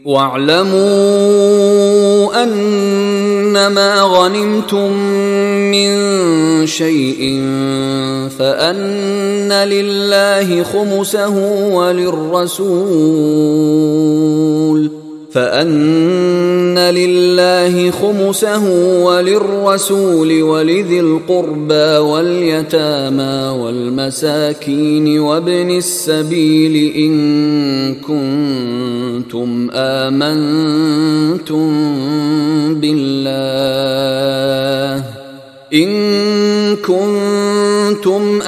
وَاعْلَمُوا أَنَّمَا غَنِمْتُم مِّن شَيْءٍ فَأَنَّ لِلَّهِ خُمُسَهُ وَلِلرَّسُولِ وَلِذِي الْقُرْبَى وَالْيَتَامَى وَالْمَسَاكِينِ وَابْنِ السَّبِيلِ إِن كُنتُمْ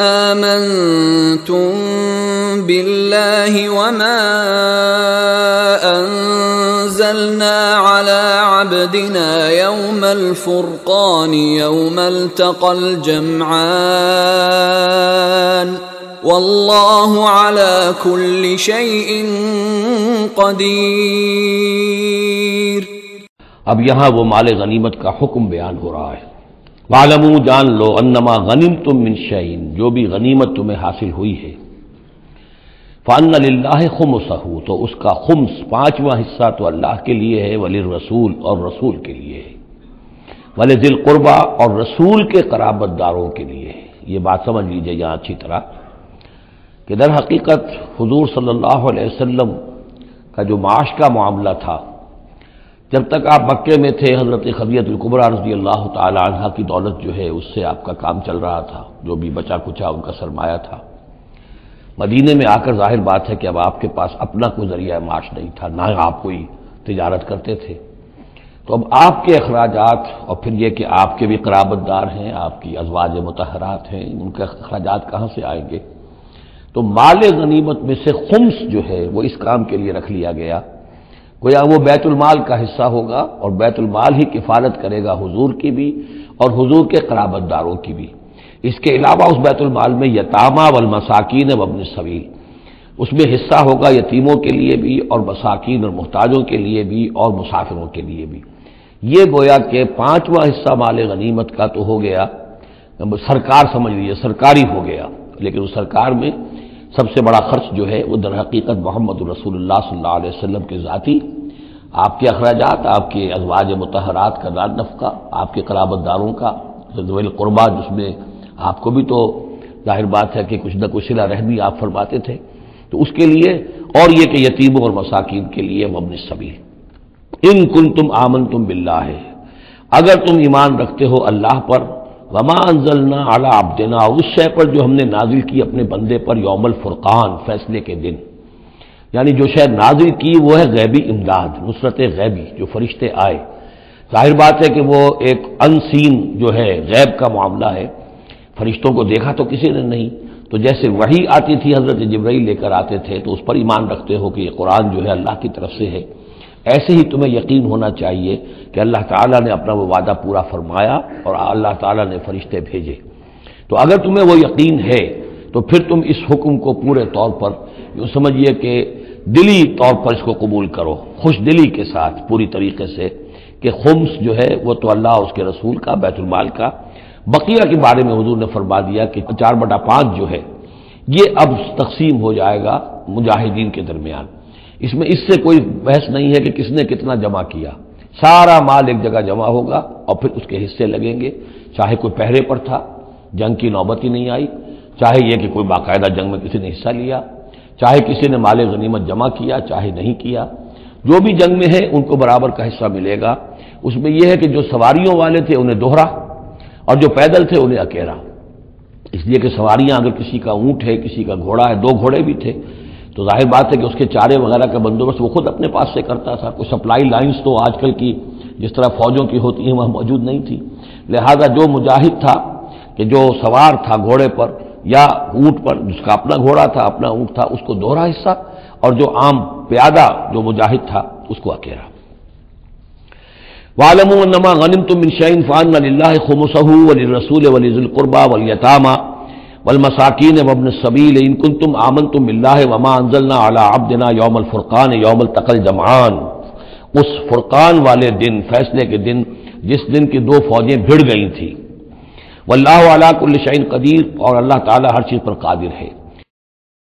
آمنتم بالله وما أنزلنا على عبدنا يوم الفرقان يوم التقى الجمعان والله على كل شيء قدیر۔ اب یہاں وہ مال غنیمت کا حکم بیان ہو رہا ہے۔ وَاعْلَمُوا جان لو انما غنمتم من شیء، جو بھی غنیمت تمہیں حاصل ہوئی ہے، فَأَنَّ لِلَّهِ خُمُسَهُ، تو اس کا خمس پانچواں حصہ تو اللہ کے لیے ہے، وَلِلرَّسُولِ اور رسول کے لیے ہے، وَلِذِي الْقُرْبَى اور رسول کے قرابت داروں کے لیے ہے۔ یہ بات سمجھ لیجئے یہاں اچھی طرح کہ در حقیقت حضور صلی اللہ علیہ وسلم کا جو معاش کا معاملہ تھا، جب تک آپ مکے میں تھے، حضرت خدیجہ الکبریٰ رضی اللہ تعالی عنہ کی دولت جو ہے اس سے آپ کا کام چل رہا تھا، جو بھی بچا کچا ان کا سرمایہ تھا۔ مدینے میں آ کر ظاہر بات ہے کہ اب آپ کے پاس اپنا کوئی ذریعہ معاش نہیں تھا، نہ آپ کوئی تجارت کرتے تھے، تو اب آپ کے اخراجات اور پھر یہ کہ آپ کے بھی قرابت دار ہیں، آپ کی ازواج مطہرات ہیں، ان کے اخراجات کہاں سے آئیں گے؟ تو مال غنیمت میں سے خمس جو ہے وہ اس کام کے لیے رکھ لیا گیا، گویا وہ بیت المال کا حصہ ہوگا، اور بیت المال ہی کفالت کرے گا حضور کی بھی اور حضور کے قرابت داروں کی بھی۔ اس کے علاوہ اس بیت المال میں یتامى والمساکین وابن السبیل، اس میں حصہ ہوگا یتیموں کے لیے بھی اور مساکین اور محتاجوں کے لیے بھی اور مسافروں کے لیے بھی۔ یہ گویا کہ پانچواں حصہ مال غنیمت کا تو ہو گیا، سرکار سمجھ لیجیے سرکاری ہو گیا، لیکن اس سرکار میں سب سے بڑا خرچ جو ہے وہ در حقیقت محمد رسول اللہ صلی اللہ علیہ وسلم کے ذاتی، آپ کے اخراجات، آپ کے ازواج مطہرات کا دار نفقہ، آپ کے قرابت داروں کا ذوی القربہ، جس میں آپ کو بھی تو ظاہر بات ہے کہ کچھ نہ کچھ صلہ رحمی آپ فرماتے تھے، تو اس کے لیے، اور یہ کہ یتیموں اور مساکین کے لیے وابن السبیل۔ ان کنتم آمنتم باللہ، اگر تم ایمان رکھتے ہو اللہ پر، وما انزلنا علی عبدنا، اس شے پر جو ہم نے نازل کی اپنے بندے پر، یوم الفرقان، فیصلے کے دن، یعنی جو شے نازل کی وہ ہے غیبی امداد، نصرت غیبی، جو فرشتے آئے۔ ظاہر بات ہے کہ وہ ایک انسین جو ہے غیب کا معاملہ ہے، فرشتوں کو دیکھا تو کسی نے نہیں، تو جیسے وحی آتی تھی حضرت جبرائیل لے کر آتے تھے تو اس پر ایمان رکھتے ہو کہ یہ قرآن جو ہے اللہ کی طرف سے ہے، ایسے ہی تمہیں یقین ہونا چاہیے کہ اللہ تعالیٰ نے اپنا وہ وعدہ پورا فرمایا اور اللہ تعالیٰ نے فرشتے بھیجے۔ تو اگر تمہیں وہ یقین ہے تو پھر تم اس حکم کو پورے طور پر یوں سمجھیے کہ دلی طور پر اس کو قبول کرو، خوش دلی کے ساتھ پوری طریقے سے، کہ خمس جو ہے وہ تو اللہ اور اس کے رسول کا، بیت المال کا۔ بقیہ کے بارے میں حضور نے فرما دیا کہ 4/5 جو ہے یہ اب تقسیم ہو جائے گا مجاہدین کے درمیان، اس میں اس سے کوئی بحث نہیں ہے کہ کس نے کتنا جمع کیا، سارا مال ایک جگہ جمع ہوگا اور پھر اس کے حصے لگیں گے، چاہے کوئی پہرے پر تھا، جنگ کی نوبت ہی نہیں آئی، چاہے یہ کہ کوئی باقاعدہ جنگ میں کسی نے حصہ لیا، چاہے کسی نے مال غنیمت جمع کیا چاہے نہیں کیا، جو بھی جنگ میں ہے ان کو برابر کا حصہ ملے گا۔ اس میں یہ ہے کہ جو سواریوں والے تھے انہیں دوہرا، اور جو پیدل تھے انہیں اکیلا، اس لیے کہ سواریاں اگر کسی کا اونٹ ہے، کسی کا گھوڑا ہے، 2 گھوڑے بھی تھے، تو ظاہر بات ہے کہ اس کے چارے وغیرہ کا بندوبست وہ خود اپنے پاس سے کرتا تھا، کوئی سپلائی لائنز تو آج کل کی جس طرح فوجوں کی ہوتی ہیں وہاں موجود نہیں تھی، لہذا جو مجاہد تھا کہ جو سوار تھا گھوڑے پر یا اونٹ پر، جس کا اپنا گھوڑا تھا اپنا اونٹ تھا، اس کو دوہرا حصہ، اور جو عام پیادہ جو مجاہد تھا اس کو اکیلا۔ وَاعْلَمُوا أَنَّمَا غَنِمْتُم مِّن شَيْءٍ فَأَنَّ لِلَّهِ خُمُسَهُ وَلِلرَّسُولِ وَلِذِي الْقُرْبَى وَالْيَتَامَى وَالْمَسَاكِينِ وَابْنِ السَّبِيلِ إِن كُنتُمْ آمَنتُم بِاللَّهِ وَمَا أَنزَلْنَا عَلَىٰ عَبْدِنَا يَوْمَ الْفُرْقَانِ يَوْمَ الْتَقَى الْجَمْعَانِ، اس فرقان والے دن، فیصلے کے دن، جس دن کی 2 فوجیں بھڑ گئی تھیں۔ وَاللَّهُ عَلَىٰ كُلِّ شَيْءٍ قَدِيرٌ، اور اللہ تعالیٰ ہر چیز پر قادر ہے۔